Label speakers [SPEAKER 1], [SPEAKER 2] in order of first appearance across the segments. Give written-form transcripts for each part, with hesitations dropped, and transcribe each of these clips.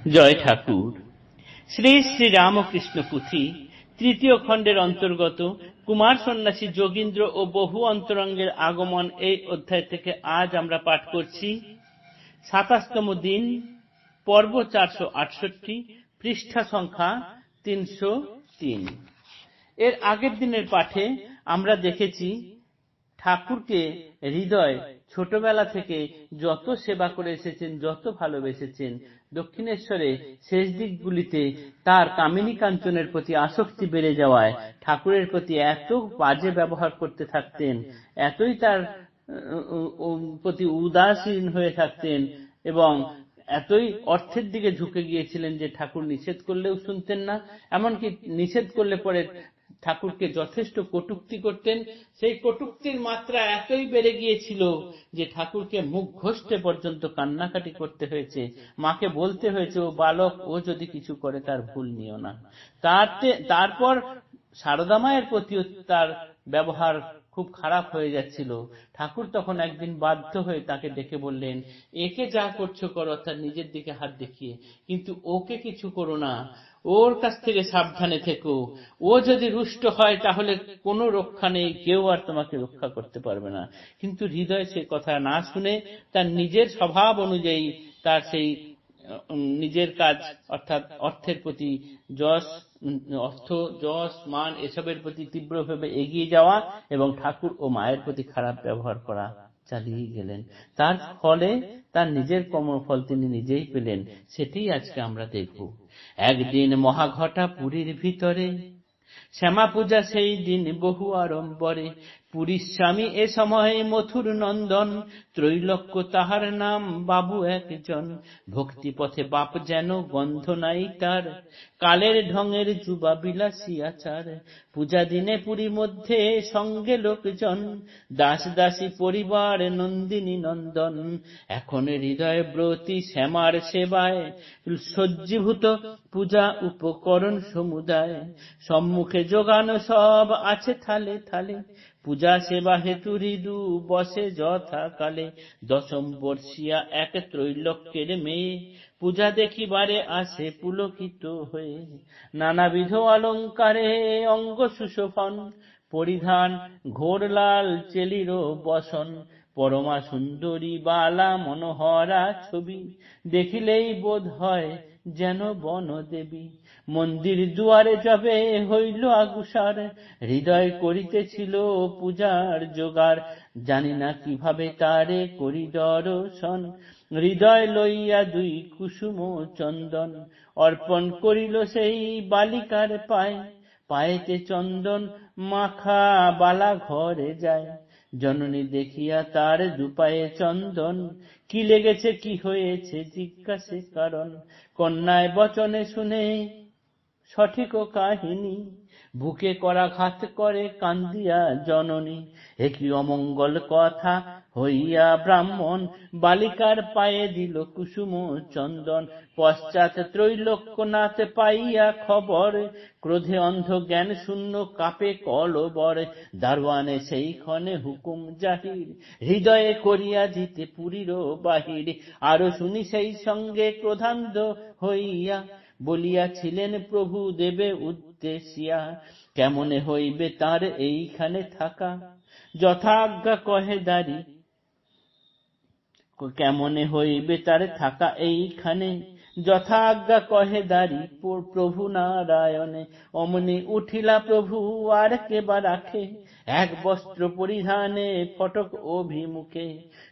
[SPEAKER 1] জয় ঠাকুর। শ্রী শ্রী রামকৃষ্ণ পুঁথি তৃতীয় খণ্ডের অন্তর্গত কুমার সন্ন্যাসী যোগীন্দ্র ও বহু অন্তরঙ্গের আগমন এই অধ্যায় থেকে আজ আমরা পাঠ করছি ২৭তম দিন, পর্ব ৪৬৮, পৃষ্ঠা সংখ্যা ৩০৩। এর আগের দিনের পাঠে আমরা দেখেছি ঠাকুরকে হৃদয় ছোটবেলা থেকে যত সেবা করে এসেছেন, যত ভালোবেসেছেন, দক্ষিণেশ্বরে শেষ দিকগুলিতে তার কামিনী কাঞ্চনের প্রতি আসক্তি বেড়ে যাওয়ায় ঠাকুরের প্রতি এত বাজে ব্যবহার করতে থাকতেন, এতই তার প্রতি উদাসীন হয়ে থাকতেন এবং এতই অর্থের দিকে ঝুঁকে গিয়েছিলেন যে ঠাকুর নিষেধ করলেও শুনতেন না। এমনকি নিষেধ করলে পরে ঠাকুরকে যথেষ্ট কটূক্তি করতেন। সেই কটূক্তির মাত্রা এতই বেড়ে গিয়েছিল যে ঠাকুরকে মুখ ঘষতে পর্যন্ত কান্নাকাটি করতে হয়েছে, মাকে বলতে হয়েছে ও বালক, ও যদি কিছু করে তার ভুল নিও না। তারপর সারদা মায়ের প্রতিও তার ব্যবহার খুব খারাপ হয়ে যাচ্ছিল। ঠাকুর তখন একদিন বাধ্য হয়ে তাকে ডেকে বললেন, একে যা করছো করো, অর্থাৎ নিজের দিকে হাত দেখিয়ে, কিন্তু ওকে কিছু করো না, ওর কাছ থেকে সাবধানে থেকো। ও যদি রুষ্ট হয় তাহলে কোনো রক্ষা নেই, কেউ আর তোমাকে রক্ষা করতে পারবে না। কিন্তু হৃদয় সে কথা না শুনে তার নিজের স্বভাব অনুযায়ী তার সেই নিজের কাজ, অর্থাৎ অর্থের প্রতি যশ মান এসবের প্রতি তীব্রভাবে এগিয়ে যাওয়া এবং ঠাকুর ও মায়ের প্রতি খারাপ ব্যবহার করা চালিয়ে গেলেন। তার ফলে তার নিজের কর্মফল তিনি নিজেই পেলেন। সেটাই আজকে আমরা দেখব। একদিন মহাঘটা পুরীর ভিতরে, শ্যামা পূজা সেই দিন বহু আড়ম্বরে। পুরীর স্বামী এ সময় মথুর নন্দন, ত্রৈলোক্য তাহার নাম বাবু একজন। ভক্তি পথে বাপ যেন গন্ধ নাই তার, কালের ঢঙের যুবা বিলাসী আচার। পূজা দিনে পুরী মধ্যে সঙ্গে লোকজন, দাস দাসী পরিবার নন্দিনী নন্দন। এখন হৃদয় ব্রতী শ্যামার সেবায়, সজ্জীভূত পূজা উপকরণ সমুদায়। সম্মুখে যোগানো সব আছে থালে থালে, পূজা সেবা হেতু হৃদু বসে যথাকালে। দশম বর্ষিয়া এক ত্রৈলোক্যের মেয়ে, পূজা দেখিবারে আসে পুলকিত হয়ে। নানাবিধ অলঙ্কারে অঙ্গ সুশোভন, পরিধান ঘোর লাল চেলির বসন। পরমা সুন্দরী বালা মনোহরা ছবি, দেখিলেই বোধ হয় যেন বনদেবী। মন্দির দুয়ারে যাবে হইল আগুসার, হৃদয় করিতেছিল পূজার জোগাড়। জানি না কিভাবে তারে করি দর্শন, হৃদয় লইয়া দুই কুসুম চন্দন। অর্পণ করিল সেই বালিকার পায়ে, পায়েতে চন্দন মাখা বালা ঘরে যায়। জননী দেখিয়া তার দুপায়ে চন্দন, কি লেগেছে কি হয়েছে জিজ্ঞাসে কারণ। কন্যায় বচনে শুনে সঠিক কাহিনী, বুকে করাঘাত করে কান্দিয়া জননী। একই অমঙ্গল কথা হইয়া ব্রাহ্মণ, বালিকার পায়ে দিল কুসুম চন্দন। পশ্চাৎ ত্রৈলোক্যনাথ পাইয়া খবর, ক্রোধে অন্ধ জ্ঞান শূন্য কাপে কলবর। দারোয়ানে সেই ক্ষণে হুকুম জাহির, হৃদয়ে করিয়া দিতে পুরীর বাহির। আরো শুনি সেই সঙ্গে ক্রোধান্ধ হইয়া, বলিয়াছিলেন প্রভু দেবে উদ্দেশিয়া। কেমনে হইবে তার এইখানে থাকা, যথাজ্ঞা কহে দাঁড়ি। কেমনে হইবে তার থাকা এইখানে, যথাজ্ঞা কহে দাঁড়ি প্রভু নারায়ণে। অমনি উঠিলা প্রভু আর কেবা রাখে, এক বস্ত্র পরিধানে ফটক অভিমুখে।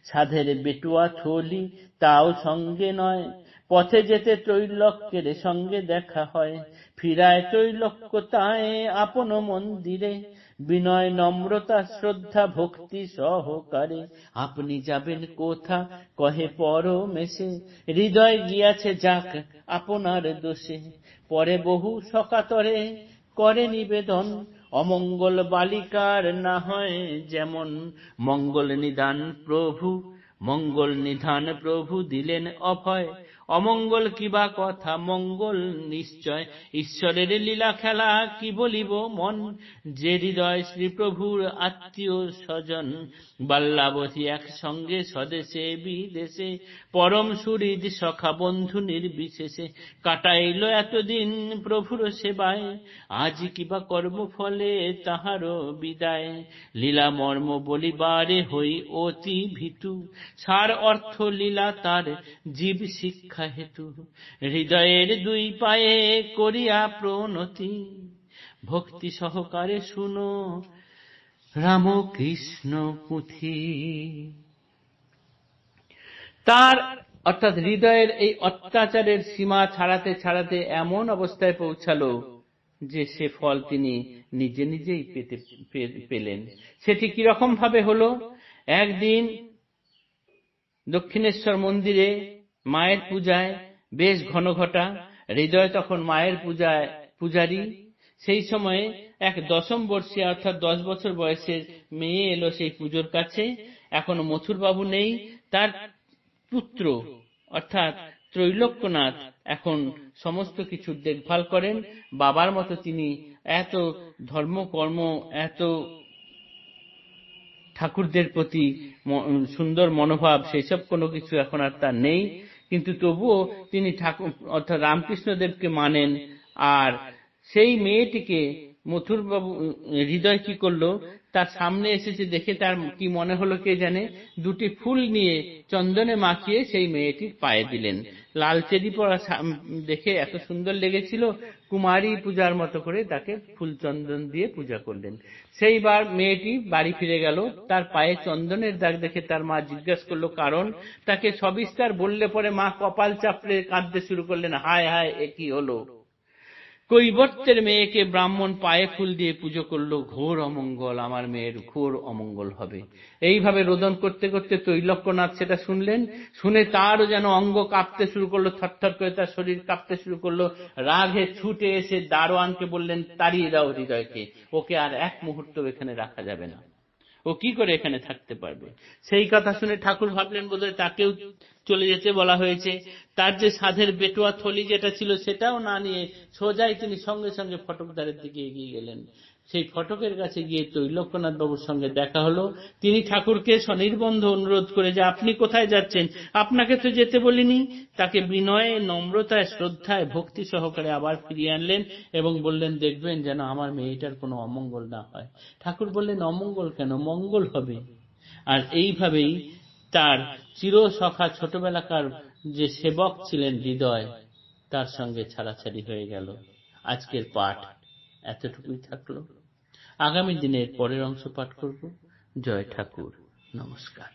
[SPEAKER 1] সাধের বেটুয়া থলি তাও সঙ্গে নয়, পথে যেতে ত্রৈলোক্যের সঙ্গে দেখা হয়। ফিরায় ত্রৈলোক্য তায়ে আপন মন্দিরে, বিনয় নম্রতা শ্রদ্ধা ভক্তি সহকারে। আপনি যাবেন কোথা কহে পরমেশে, হৃদয় গিয়াছে যাক আপনার দোষে। পরে বহু সকাতরে করে নিবেদন, অমঙ্গল বালিকার না হয় যেমন। মঙ্গল নিধান প্রভু দিলেন অভয়, অমঙ্গল কিবা কথা, মঙ্গল নিশ্চয়। ঈশ্বরের লীলা খেলা কি বলিব মন, যে হৃদয় শ্রীপ্রভুর আত্মীয় স্বজন। বাল্যাবধি একসঙ্গে স্বদেশে বিদেশে, পরম সুহৃদ সখা বন্ধু নির্বিশেষে। কাটাইল এতদিন প্রভুর সেবায়, আজ কিবা কর্মফলে তাহার বিদায়। লীলা মর্ম বলিবারে হই অতি ভীতু, সার অর্থ লীলা তার জীব শিক্ষা হেতু। হৃদয়ের দুই পায়ে করিয়া প্রণতি, ভক্তি সহকারে শুনো রামকৃষ্ণ পুঁথি। তার অর্থাৎ হৃদয়ের এই অত্যাচারের সীমা ছাড়াতে ছাড়াতে এমন অবস্থায় পৌঁছালো যে সে ফল তিনি নিজে নিজেই পেলেন। সেটি কিরকম ভাবে হলো? একদিন দক্ষিণেশ্বর মন্দিরে মায়ের পূজায় বেশ ঘনঘটা, হৃদয় তখন মায়ের পূজারী। সেই সময়ে এক দশম বর্ষীয় অর্থাৎ 10 বছর বয়সের মেয়ে এলো সেই পুজোর কাছে। এখনো মথুরবাবু নেই, তার পুত্র অর্থাৎ ত্রৈলোক্যনাথ এখন সমস্ত কিছুর দেখভাল করেন। বাবার মতো তিনি এত ধর্মকর্ম, এত ঠাকুরদের প্রতি সুন্দর মনোভাব, সেসব কোনো কিছু এখন আর তার নেই। কিন্তু তবুও তিনি ঠাকুর অর্থাৎ রামকৃষ্ণদেবকে মানেন। আর সেই মেয়েটিকে মথুরবাবু হৃদয় কি করলো, তার সামনে এসেছে দেখে তার কি মনে হলো কে জানে, দুটি ফুল নিয়ে চন্দনে মাখিয়ে সেই মেয়েটির পায়ে দিলেন। লাল চেরি পরা দেখে এত সুন্দর লেগেছিল, কুমারী পূজার মতো করে তাকে ফুল চন্দন দিয়ে পূজা করলেন। সেইবার মেয়েটি বাড়ি ফিরে গেল, তার পায়ে চন্দনের দাগ দেখে তার মা জিজ্ঞাসা করলো কারণ। তাকে সবিস্তার বললে পরে মা কপাল চাপড়ে কাঁদতে শুরু করলেন, হায় হায় এ কি হলো। কৈবর্তের মেয়েকে ব্রাহ্মণ পায়ে ফুল দিয়ে পুজো করলো, ঘোর অমঙ্গল, আমার মেয়ের ঘোর অমঙ্গল হবে। এইভাবে রোদন করতে করতে ত্রৈলোক্যনাথ সেটা শুনলেন। শুনে তারও যেন অঙ্গ কাঁপতে শুরু করলো, থরথর করে তার শরীর কাঁপতে শুরু করলো। রাগে ছুটে এসে দারোয়ানকে বললেন, তাড়িয়ে দাও হৃদয়কে, ওকে আর এক মুহূর্ত এখানে রাখা যাবে না, ও কি করে এখানে থাকতে পারবে। সেই কথা শুনে ঠাকুর ভাবলেন বোধহয় তাকেও চলে যেতে বলা হয়েছে। তার যে সাধের বেটোয়া থলি যেটা ছিল সেটাও না নিয়ে সোজাই তিনি সঙ্গে সঙ্গে ফটকদারের দিকে এগিয়ে গেলেন। সেই ফটকের কাছে গিয়ে ত্রৈলোক্যনাথ বাবুর সঙ্গে দেখা হলো। তিনি ঠাকুরকে স্বনির্বন্ধ অনুরোধ করে যে আপনি কোথায় যাচ্ছেন, আপনাকে তো যেতে বলিনি। তাকে বিনয়ে, নম্রতায়, শ্রদ্ধায়, ভক্তি সহকারে আবার ফিরিয়ে আনলেন এবং বললেন, দেখবেন যেন আমার মেয়েটার কোনো অমঙ্গল না হয়। ঠাকুর বললেন, অমঙ্গল কেন, মঙ্গল হবে। আর এইভাবেই তার চির সখা ছোটবেলাকার যে সেবক ছিলেন হৃদয়, তার সঙ্গে ছাড়াছাড়ি হয়ে গেল। আজকের পাঠ এতটুকুই থাকলো। আগামী দিনের পরের অংশ পাঠ করব। জয় ঠাকুর, নমস্কার।